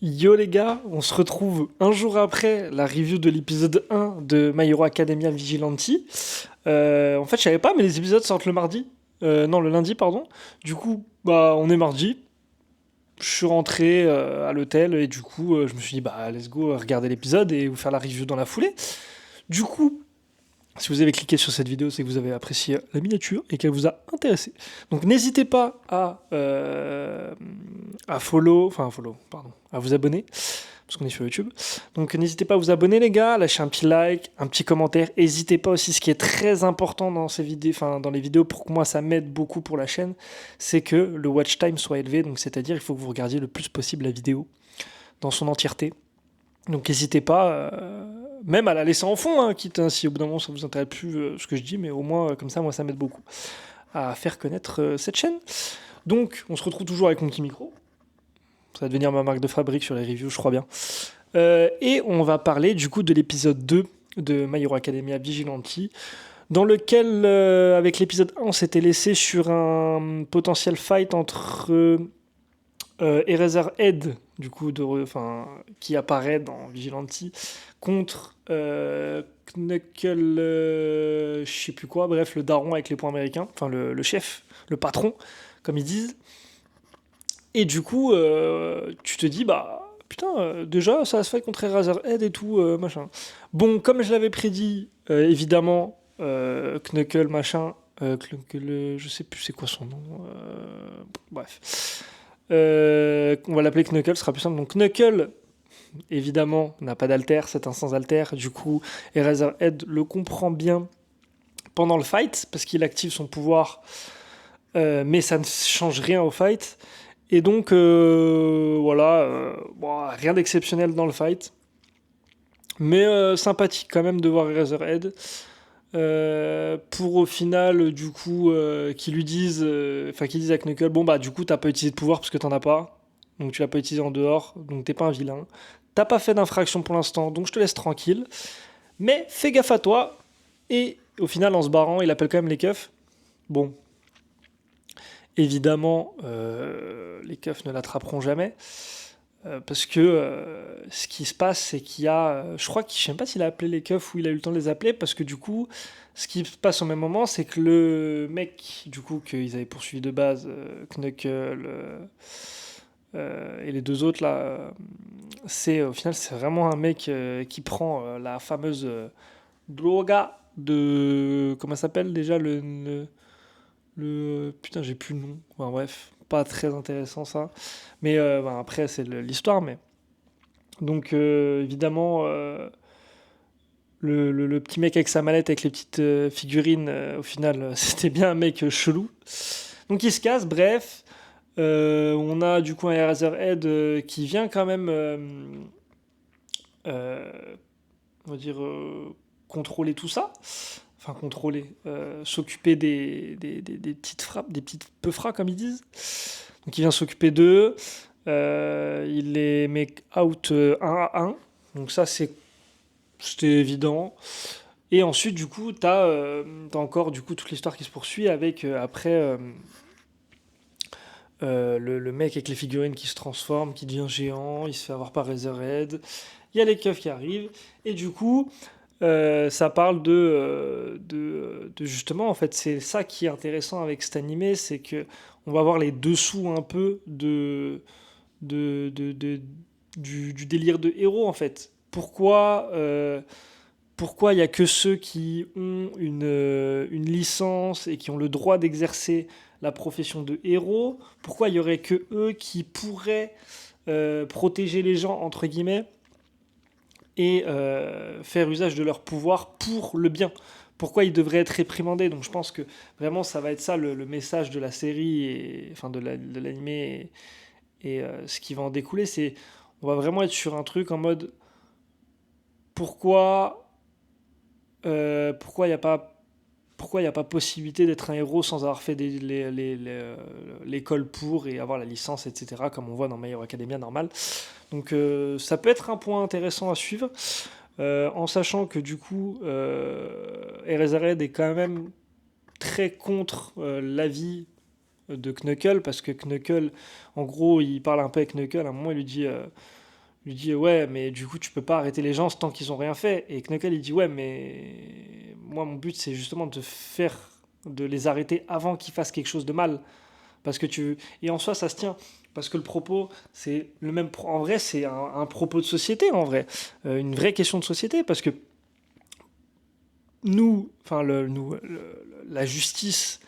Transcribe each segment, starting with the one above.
Yo les gars, on se retrouve un jour après la review de l'épisode 1 de My Hero Academia Vigilante. En fait, je savais pas, mais les épisodes sortent le mardi. Non, le lundi, pardon. Du coup, bah, on est mardi. Je suis rentré à l'hôtel et du coup, je me suis dit, bah, let's go, regarder l'épisode et vous faire la review dans la foulée. Du coup, si vous avez cliqué sur cette vidéo, c'est que vous avez apprécié la miniature et qu'elle vous a intéressé. Donc n'hésitez pas pardon, à vous abonner, parce qu'on est sur YouTube. Donc n'hésitez pas à vous abonner les gars, lâcher un petit like, un petit commentaire. N'hésitez pas aussi, ce qui est très important dans ces vidéos, enfin dans les vidéos pour que moi ça m'aide beaucoup pour la chaîne, c'est que le watch time soit élevé. Donc c'est-à-dire il faut que vous regardiez le plus possible la vidéo dans son entièreté. Donc n'hésitez pas, même à la laisser en fond, hein, quitte si au bout d'un moment ça vous intéresse plus ce que je dis, mais au moins comme ça, moi ça m'aide beaucoup à faire connaître cette chaîne. Donc on se retrouve toujours avec mon petit micro, ça va devenir ma marque de fabrique sur les reviews, je crois bien. Et on va parler du coup de l'épisode 2 de My Hero Academia Vigilante, dans lequel, avec l'épisode 1, on s'était laissé sur un potentiel fight entre Eraserhead, du coup, qui apparaît dans Vigilante, contre Knuckle, je sais plus quoi, bref, le daron avec les points américains, enfin le chef, le patron, comme ils disent. Et du coup, tu te dis, bah, putain, déjà, ça se fait contre Eraserhead et tout, machin. Bon, comme je l'avais prédit, évidemment, Knuckle, machin, Knuckle, je sais plus c'est quoi son nom, bref. On va l'appeler Knuckle, ce sera plus simple. Donc Knuckle, évidemment, n'a pas d'alter, c'est un sans alter. Du coup, Eraserhead le comprend bien pendant le fight, parce qu'il active son pouvoir, mais ça ne change rien au fight. Et donc, voilà, bon, rien d'exceptionnel dans le fight. Mais sympathique quand même de voir Eraserhead. Pour au final, du coup, qu'ils lui disent, qu'ils disent à Knuckle, bon bah du coup t'as pas utilisé de pouvoir parce que t'en as pas, donc tu l'as pas utilisé en dehors, donc t'es pas un vilain. T'as pas fait d'infraction pour l'instant, donc je te laisse tranquille. Mais fais gaffe à toi. Et au final, en se barrant, il appelle quand même les keufs. Bon, évidemment, les keufs ne l'attraperont jamais. Parce que ce qui se passe, c'est qu'il y a. Je crois que je sais même pas s'il a appelé les keufs ou il a eu le temps de les appeler, parce que du coup, ce qui se passe au même moment, c'est que le mec, du coup, qu'ils avaient poursuivi de base, Knuckle et les deux autres là, c'est au final, c'est vraiment un mec qui prend la fameuse droga de. Comment ça s'appelle déjà putain, j'ai plus le nom. Enfin, bref, pas très intéressant ça. Mais après, c'est l'histoire, mais. Donc évidemment, le petit mec avec sa mallette, avec les petites figurines, au final, c'était bien un mec chelou. Donc il se casse, bref. On a du coup un Eraserhead qui vient quand même, euh, on va dire, contrôler tout ça. Enfin, contrôler, s'occuper des petites frappes, des petites peufras, comme ils disent. Donc il vient s'occuper d'eux. Il les met out un à un. Donc ça, c'était évident. Et ensuite, du coup, t'as encore du coup toute l'histoire qui se poursuit avec après le mec avec les figurines qui se transforme, qui devient géant, il se fait avoir par Razorhead. Il y a les keufs qui arrivent et du coup, ça parle de justement en fait c'est ça qui est intéressant avec cet animé, c'est que on va voir les dessous un peu de du délire de héros en fait. Pourquoi il n'y a que ceux qui ont une licence et qui ont le droit d'exercer la profession de héros? Pourquoi il y aurait que eux qui pourraient protéger les gens, entre guillemets, et faire usage de leur pouvoir pour le bien? Pourquoi ils devraient être réprimandés? Donc je pense que vraiment ça va être ça le message de la série, enfin de l'animé, et ce qui va en découler, c'est on va vraiment être sur un truc en mode pourquoi pourquoi il n'y a pas pourquoi il n'y a pas possibilité d'être un héros sans avoir fait l'école pour et avoir la licence, etc., comme on voit dans My Hero Academia normal. Donc ça peut être un point intéressant à suivre, en sachant que du coup, Eraserhead est quand même très contre l'avis de Knuckle, parce que Knuckle, en gros, il parle un peu avec Knuckle, à un moment il lui dit Il lui dit ouais, mais du coup tu peux pas arrêter les gens tant qu'ils ont rien fait. Et Knuckle il dit ouais, mais moi mon but c'est justement de les arrêter avant qu'ils fassent quelque chose de mal. Parce que tu et en soi ça se tient. Parce que le propos, c'est le même. En vrai, c'est un propos de société, en vrai. Une vraie question de société. Parce que nous, enfin, la justice,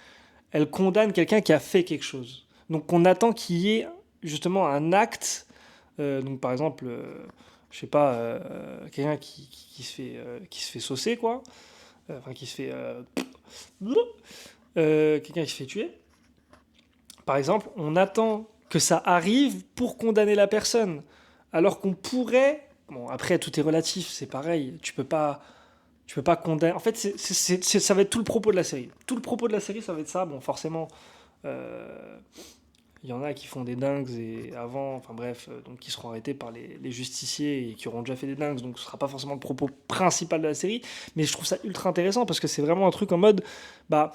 elle condamne quelqu'un qui a fait quelque chose. Donc on attend qu'il y ait justement un acte. Donc par exemple, je sais pas, quelqu'un qui se fait saucer, quoi. Enfin, qui se fait. Quelqu'un qui se fait tuer. Par exemple, on attend que ça arrive pour condamner la personne. Alors qu'on pourrait. Bon, après, tout est relatif, c'est pareil. Tu peux pas condamner. En fait, ça va être tout le propos de la série. Tout le propos de la série, ça va être ça. Bon, forcément, euh, il y en a qui font des dingues et avant, enfin bref, donc qui seront arrêtés par les justiciers et qui auront déjà fait des dingues. Donc ce sera pas forcément le propos principal de la série. Mais je trouve ça ultra intéressant parce que c'est vraiment un truc en mode. Bah,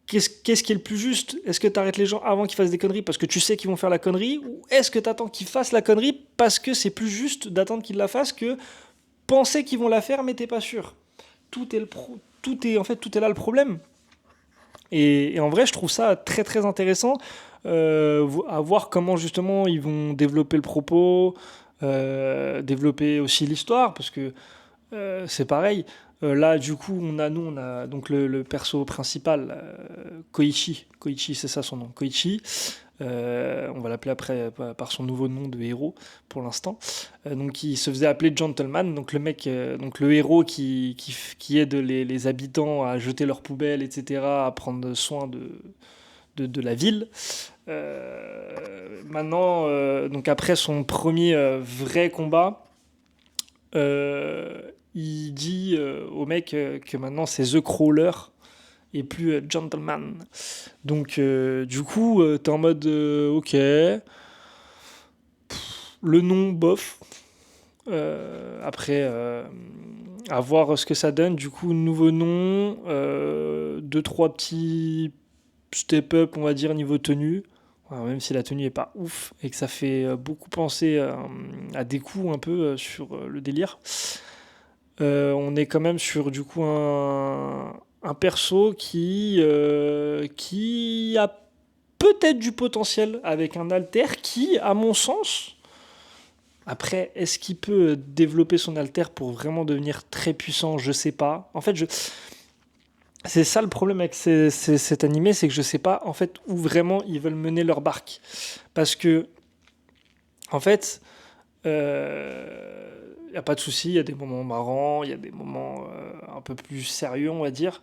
qu'est-ce qui est le plus juste? Est-ce que tu arrêtes les gens avant qu'ils fassent des conneries parce que tu sais qu'ils vont faire la connerie? Ou est-ce que tu attends qu'ils fassent la connerie parce que c'est plus juste d'attendre qu'ils la fassent que penser qu'ils vont la faire mais t'es pas sûr? En fait, tout est là le problème. Et en vrai, je trouve ça très très intéressant à voir comment justement ils vont développer le propos, développer aussi l'histoire, parce que c'est pareil. Là, du coup, on a donc le perso principal, Koichi. Koichi, c'est ça son nom. Koichi. On va l'appeler après par son nouveau nom de héros pour l'instant. Donc, il se faisait appeler Gentleman. Donc, le mec, donc le héros qui aide les habitants à jeter leurs poubelles, etc., à prendre soin de la ville. Maintenant, donc après son premier vrai combat, euh, il dit au mec que maintenant c'est The Crawler et plus Gentleman. Donc du coup, t'es en mode ok, le nom bof. Après, à voir ce que ça donne. Du coup, nouveau nom, deux trois petits step up, on va dire niveau tenue. Ouais, même si la tenue est pas ouf et que ça fait beaucoup penser à des coups un peu sur le délire. On est quand même sur du coup un perso qui a peut-être du potentiel avec un alter qui, à mon sens, après, est-ce qu'il peut développer son alter pour vraiment devenir très puissant? Je sais pas. En fait, c'est ça le problème avec cet animé, c'est que je sais pas en fait où vraiment ils veulent mener leur barque. Parce que, en fait, il n'y a pas de souci, il y a des moments marrants, il y a des moments un peu plus sérieux, on va dire.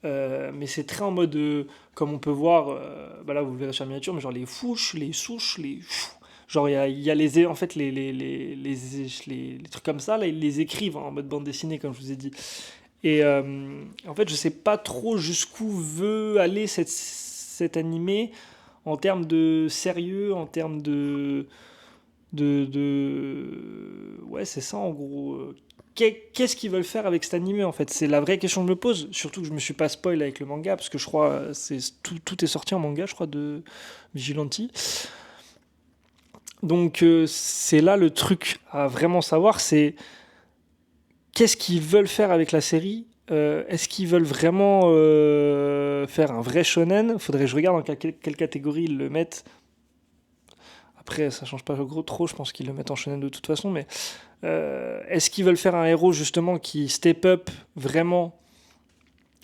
Mais c'est très en mode, comme on peut voir, bah là vous le verrez sur la miniature, mais genre les fouches, les souches, les fou. Genre il y a en fait les trucs comme ça, là ils les écrivent en mode bande dessinée, comme je vous ai dit. Et en fait, je sais pas trop jusqu'où veut aller cet animé en termes de sérieux, en termes Ouais, c'est ça en gros. Qu'est-ce qu'ils veulent faire avec cet animé en fait? C'est la vraie question que je me pose. Surtout que je me suis pas spoil avec le manga, parce que je crois tout est sorti en manga, je crois, de Vigilante. Donc c'est là le truc à vraiment savoir, c'est qu'est-ce qu'ils veulent faire avec la série. Est-ce qu'ils veulent vraiment faire un vrai shonen? Faudrait que je regarde dans quelle catégorie ils le mettent. Après, ça change pas trop, je pense qu'ils le mettent en shonen de toute façon, mais est-ce qu'ils veulent faire un héros justement qui step up vraiment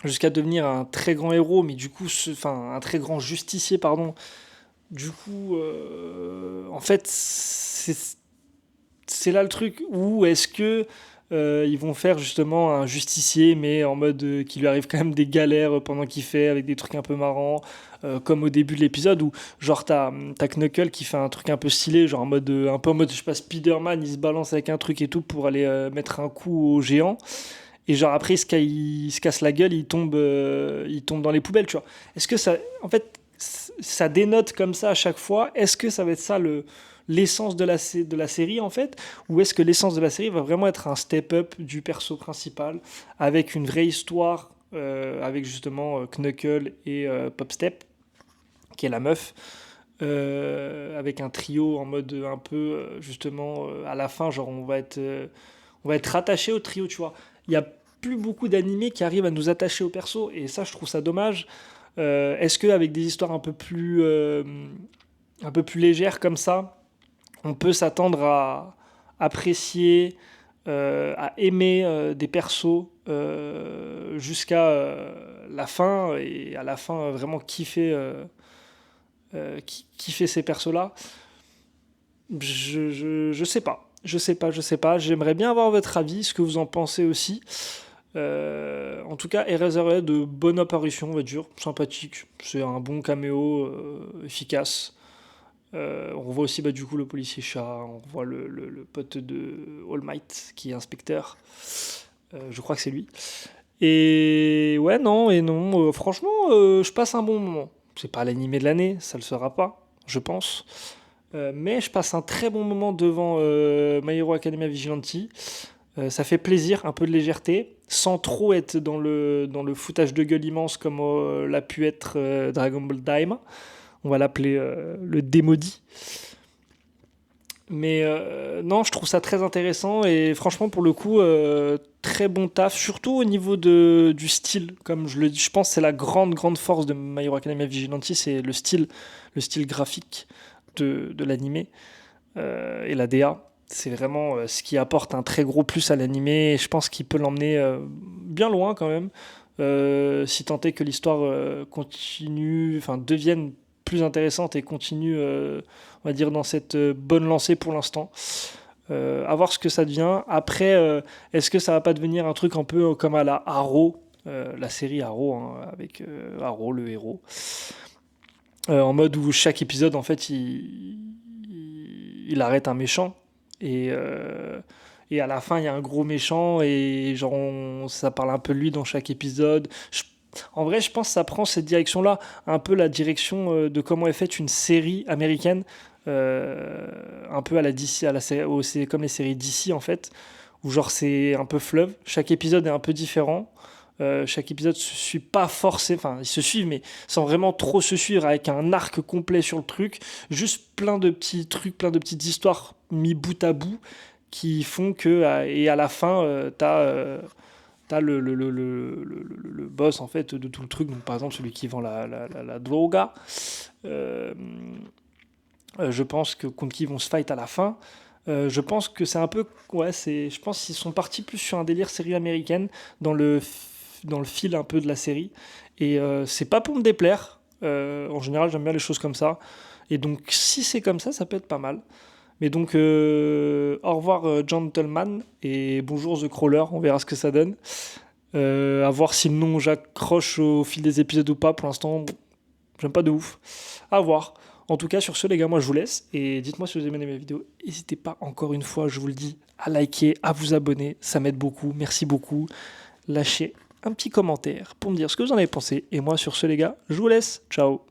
jusqu'à devenir un très grand héros, mais du coup, enfin, un très grand justicier, pardon. Du coup, en fait, c'est là le truc. Ou est-ce que ils vont faire justement un justicier, mais en mode qui lui arrive quand même des galères pendant qu'il fait, avec des trucs un peu marrants, comme au début de l'épisode où genre t'as Knuckle qui fait un truc un peu stylé, genre en mode un peu en mode je sais pas Spider-Man, il se balance avec un truc et tout pour aller mettre un coup au géant. Et genre après il se casse la gueule, il tombe dans les poubelles, tu vois. Est-ce que ça, en fait, ça dénote comme ça à chaque fois? Est-ce que ça va être ça l'essence de la série en fait? Ou est-ce que l'essence de la série va vraiment être un step-up du perso principal avec une vraie histoire, avec justement Knuckle et Popstep, qui est la meuf, avec un trio en mode un peu, justement, à la fin, genre on va être rattaché au trio, tu vois. Il y a plus beaucoup d'animés qui arrivent à nous attacher au perso, et ça, je trouve ça dommage. Est-ce qu'avec des histoires un peu plus légères comme ça, on peut s'attendre à apprécier, à aimer des persos jusqu'à la fin, et à la fin vraiment kiffer ces persos-là. Je sais pas. Je sais pas. J'aimerais bien avoir votre avis, ce que vous en pensez aussi. En tout cas, Eraserhead, de bonne apparition, on va dire, sympathique. C'est un bon caméo efficace. On revoit aussi du coup le policier chat, on revoit le pote de All Might qui est inspecteur. Je crois que c'est lui. Et ouais, non, franchement, je passe un bon moment. C'est pas l'animé de l'année, ça le sera pas, je pense. Mais je passe un très bon moment devant My Hero Academia Vigilante. Ça fait plaisir, un peu de légèreté, sans trop être dans le foutage de gueule immense comme l'a pu être Dragon Ball Daima. On va l'appeler le démaudit. Mais non, je trouve ça très intéressant et franchement, pour le coup, très bon taf, surtout au niveau du style. Comme je le dis, je pense que c'est la grande force de My Hero Academia Vigilante, c'est le style graphique de l'animé et la DA. C'est vraiment ce qui apporte un très gros plus à l'animé et je pense qu'il peut l'emmener bien loin quand même. Si tant est que l'histoire continue, enfin devienne plus intéressante et continue, on va dire, dans cette bonne lancée pour l'instant. À voir ce que ça devient. Après, est-ce que ça va pas devenir un truc un peu comme à la Arrow, la série Arrow, hein, avec Arrow, le héros, en mode où chaque épisode, en fait, il arrête un méchant et à la fin, il y a un gros méchant et genre ça parle un peu de lui dans chaque épisode. En vrai, je pense que ça prend cette direction-là, un peu la direction de comment est faite une série américaine, un peu à la DC, c'est comme les séries DC en fait, où genre c'est un peu fleuve. Chaque épisode est un peu différent. Chaque épisode se suit pas forcément, enfin ils se suivent mais sans vraiment trop se suivre avec un arc complet sur le truc, juste plein de petits trucs, plein de petites histoires mis bout à bout qui font que et à la fin t'as le boss en fait de tout le truc, donc par exemple celui qui vend la droga, euh, je pense que contre qui ils vont se fight à la fin. Je pense que c'est un peu, ouais, je pense qu'ils sont partis plus sur un délire série américaine dans dans le fil un peu de la série. Et c'est pas pour me déplaire. En général, j'aime bien les choses comme ça. Et donc, si c'est comme ça peut être pas mal. Mais donc, au revoir Gentleman et bonjour The Crawler. On verra ce que ça donne. À voir si le nom j'accroche au fil des épisodes ou pas. Pour l'instant, bon, j'aime pas de ouf. À voir. En tout cas, sur ce, les gars, moi je vous laisse. Et dites-moi si vous aimez mes vidéos. N'hésitez pas, encore une fois, je vous le dis, à liker, à vous abonner. Ça m'aide beaucoup. Merci beaucoup. Lâchez un petit commentaire pour me dire ce que vous en avez pensé. Et moi, sur ce, les gars, je vous laisse. Ciao.